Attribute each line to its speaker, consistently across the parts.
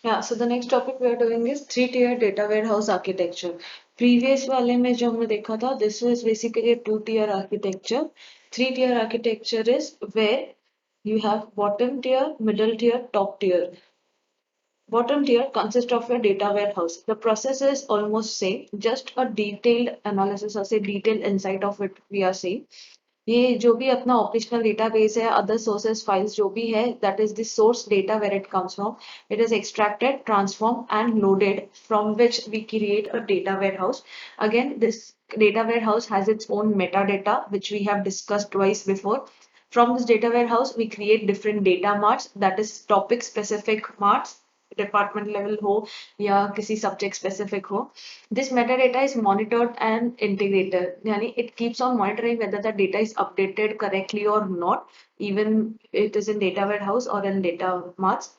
Speaker 1: Yeah, so the next topic we are doing is three-tier data warehouse architecture. Previous वाले में जो हमने देखा था, this was basically a two-tier architecture. Three-tier architecture is where you have bottom tier, middle tier, top tier. Bottom tier consists of a data warehouse. The process is almost same, just a detailed analysis or say detailed insight of it we are seeing. ये जो भी अपना operational database है other sources files जो भी है that is the source data where it comes from it is extracted transform and loaded from which we create a data warehouse again this data warehouse has its own metadata which we have discussed twice before. From this data warehouse we create different data marts, that is topic specific marts, department level हो या किसी subject specific हो. This metadata is monitored and integrated. Yani it keeps on monitoring whether the data is updated correctly or not, even it is in data warehouse or in data marts.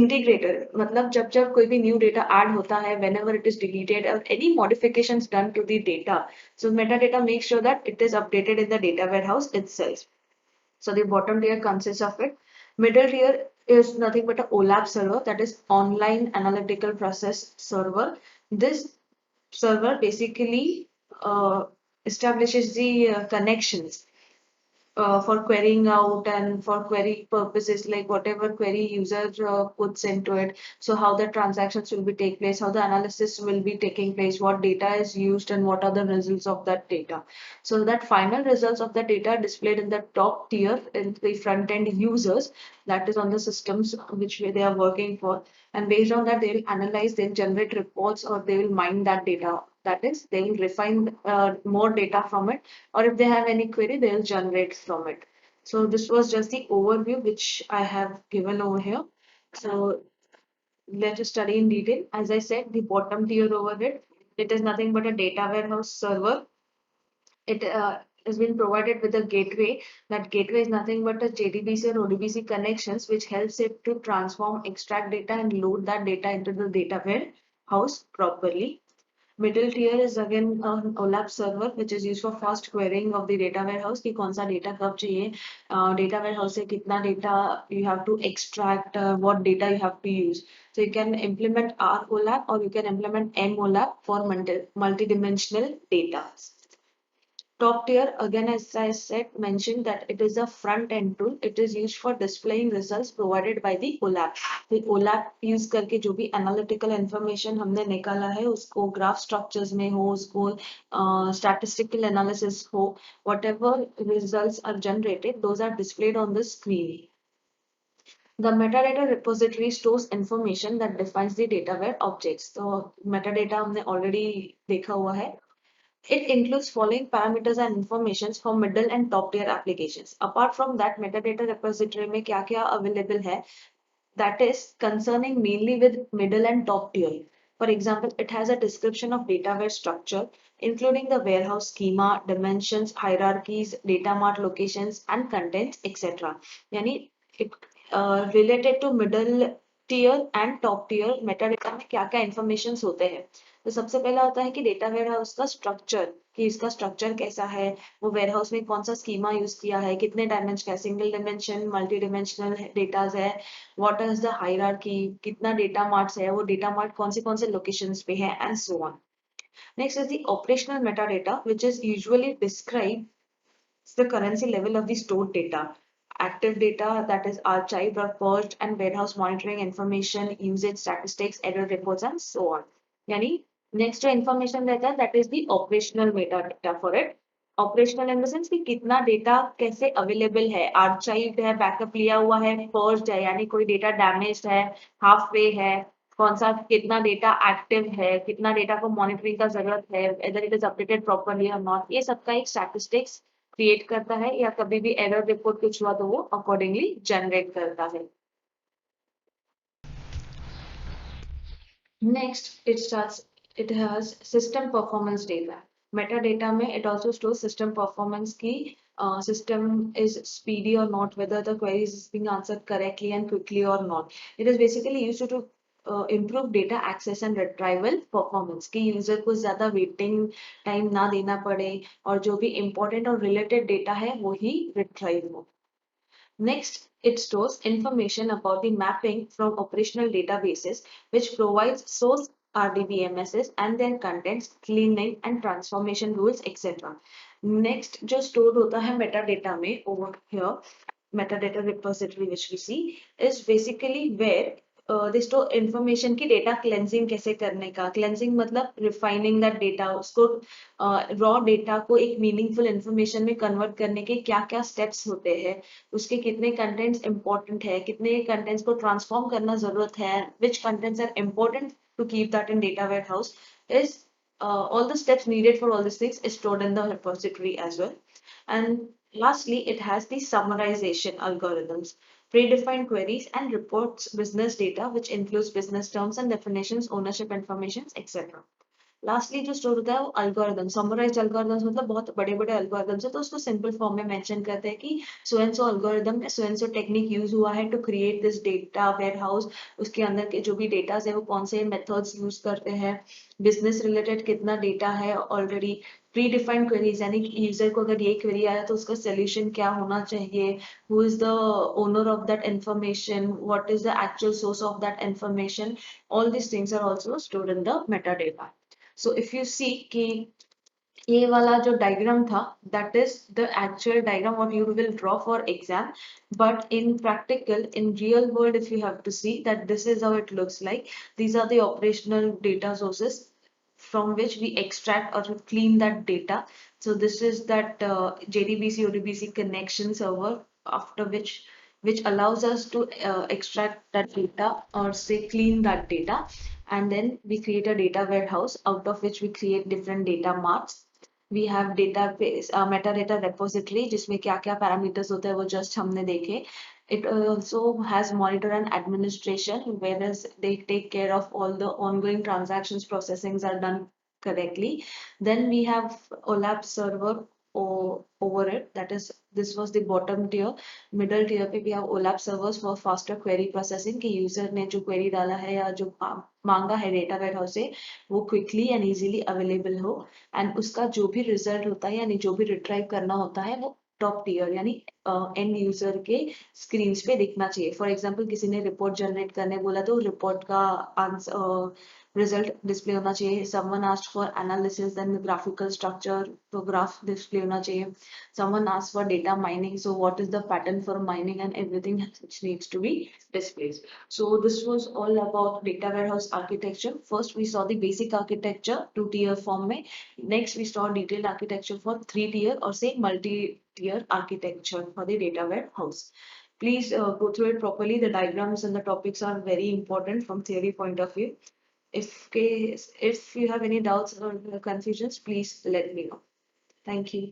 Speaker 1: Integrated मतलब जब जब कोई भी new data add होता है whenever it is deleted or any modifications done to the data, so metadata makes sure that it is updated in the data warehouse itself. So the bottom tier consists of it. Middle tier is nothing but a OLAP server, that is online analytical process server. This server basically establishes the connections for querying out and for query purposes, like whatever query user puts into it. So how the transactions will be take place, how the analysis will be taking place, what data is used, and what are the results of that data. So that final results of the data are displayed in the top tier in the front end users, that is on the systems which way they are working for. And based on that, they will analyze, they'll generate reports, or they will mine that data. That is, they will refine more data from it, or if they have any query, they'll generate from it. So this was just the overview which I have given over here. So let us study in detail. As I said, the bottom tier over it is nothing but a data warehouse server. It has been provided with a gateway. That gateway is nothing but a JDBC or ODBC connections, which helps it to transform, extract data, and load that data into the data warehouse properly. Middle tier is again an OLAP server which is used for fast querying of the data warehouse कि कौन सा data कब चाहिए, data warehouse से कितना data you have to extract, what data you have to use. So you can implement R OLAP or you can implement M OLAP for multi-dimensional data. Top tier, again, as I said, mentioned that it is a front end tool. It is used for displaying results provided by the OLAP. The OLAP use करके जो भी analytical information हमने निकाला है उसको graph structures में हो, उसको statistical analysis हो, whatever results are generated, those are displayed on the screen. The metadata repository stores information that defines the dataware objects. तो metadata हमने already देखा हुआ है. It includes following parameters and informations for middle and top tier applications. Apart from that, metadata repository में क्या क्या available है, that is concerning mainly with middle and top tier. For example, it has a description of dataware structure, including the warehouse schema, dimensions, hierarchies, data mart locations, and contents, etc. यानी it related to middle tier and top tier metadata में क्या क्या informations होते हैं. तो सबसे पहला होता है कि डेटा वेयरहाउस का स्ट्रक्चर, कि इसका स्ट्रक्चर कैसा है, वो वेयरहाउस में कौन सा स्कीमा यूज किया है, कितने डायमेंशन का, single dimension, multi dimensional datas है, व्हाट इज द हायरार्की, कितना डेटा मार्ट्स है, वो डेटा मार्ट कौन से लोकेशंस पे है, and so on. Next is the operational metadata which is usually describe the currency level of the stored data. Active data, that is archived or purged, and warehouse monitoring information, usage statistics, error reports, and so on. Yani, next जो information रहता है that is the operational metadata for it. Operational in the sense कि कितना data कैसे available है, archived है, backup लिया हुआ है, purged है, यानी कोई डेटा डैमेज्ड है, हाफ वे है, कौन सा कितना डेटा एक्टिव है, कितना डेटा को मॉनिटरिंग का जरूरत है, whether it is updated properly or not, ये सबका एक स्टैटिस्टिक्स क्रिएट करता है, या कभी भी एरर रिपोर्ट कुछ हुआ तो वो अकॉर्डिंगली जनरेट करता है. Next it has system performance data. Metadata में it also store system performance की, system is speedy or not, whether the queries is being answered correctly and quickly or not. It is basically used to improve data access and retrieval performance, कि user को ज्यादा waiting time ना देना पड़े और जो भी इम्पोर्टेंट और रिलेटेड डेटा है वो ही रिट्राइव हो. Next, it stores information about the mapping from operational databases, which provides source RDBMSs and their contents, cleaning and transformation rules, etc. Next, जो stored होता है metadata में over here, metadata repository which we see is basically where they store information की data cleansing कैसे करने का. Cleansing मतलब refining that data, उसको raw data को एक meaningful information में convert करने के क्या क्या steps होते हैं, उसके कितने contents important है, कितने contents को transform करना जरूरत है, which contents are important to keep that in data warehouse is all the steps needed for all these things is stored in the repository as well. And lastly, it has the summarization algorithms, predefined queries and reports business data, which includes business terms and definitions, ownership information, etc. Lastly जो store होता है वो algorithm, summarised algorithms मतलब बहुत बड़े बड़े algorithms है, तो उसको सिंपल फॉर्म में मेंशन करते हैं कि सो एंड सो अल्गोरिदम में so and so technique use हुआ है to create this data warehouse. उसके अंदर के जो भी डेटा है वो कौन से मेथड्स यूज करते हैं, बिजनेस रिलेटेड कितना डेटा है ऑलरेडी, प्री डिफाइंड क्वेरीज यानी कि यूजर को अगर ये क्वेरी आया तो उसका सोल्यूशन क्या होना चाहिए, who is the owner of that information, what is the actual source of that information, all these things are also stored in the metadata. So if you see कि ये वाला जो डायग्राम था that is the actual diagram what you will draw for exam, but in practical in real world if you have to see that this is how it looks like. These are the operational data sources from which we extract or clean that data. So this is that JDBC ODBC connection server after which allows us to extract that data or say clean that data, and then we create a data warehouse out of which we create different data marts. We have database metadata repository जिसमें क्या क्या parameters होते हैं वो just हमने देखे. It also has monitor and administration, whereas they take care of all the ongoing transactions processings are done correctly. Then we have OLAP server over it. That is, this was the bottom tier. Middle tier पे we have OLAP servers for faster query processing कि user ने जो query डाला है या जो मांगा है data warehouse से वो quickly and easily available हो, and उसका जो भी result होता है यानी जो भी retrieve करना होता है वो टॉप टीयर यानी एंड यूजर के स्क्रीन पे दिखना चाहिए. फॉर एग्जांपल किसी ने रिपोर्ट जनरेट करने बोला तो रिपोर्ट का आंसर रिजल्ट डिस्प्ले होना चाहिए. Someone asked for analysis then graphical structure तो ग्राफ डिस्प्ले होना चाहिए. Someone asked for data mining, so what is the pattern for mining and everything which needs to be displayed. So this was all about data warehouse architecture. First we saw the basic architecture 2 tier form में. Next we saw detailed architecture for 3 tier or say multi-tier architecture for the data warehouse. Please go through it properly. The diagrams and the topics are very important from theory point of view. If you have any doubts or confusions, please let me know. Thank you.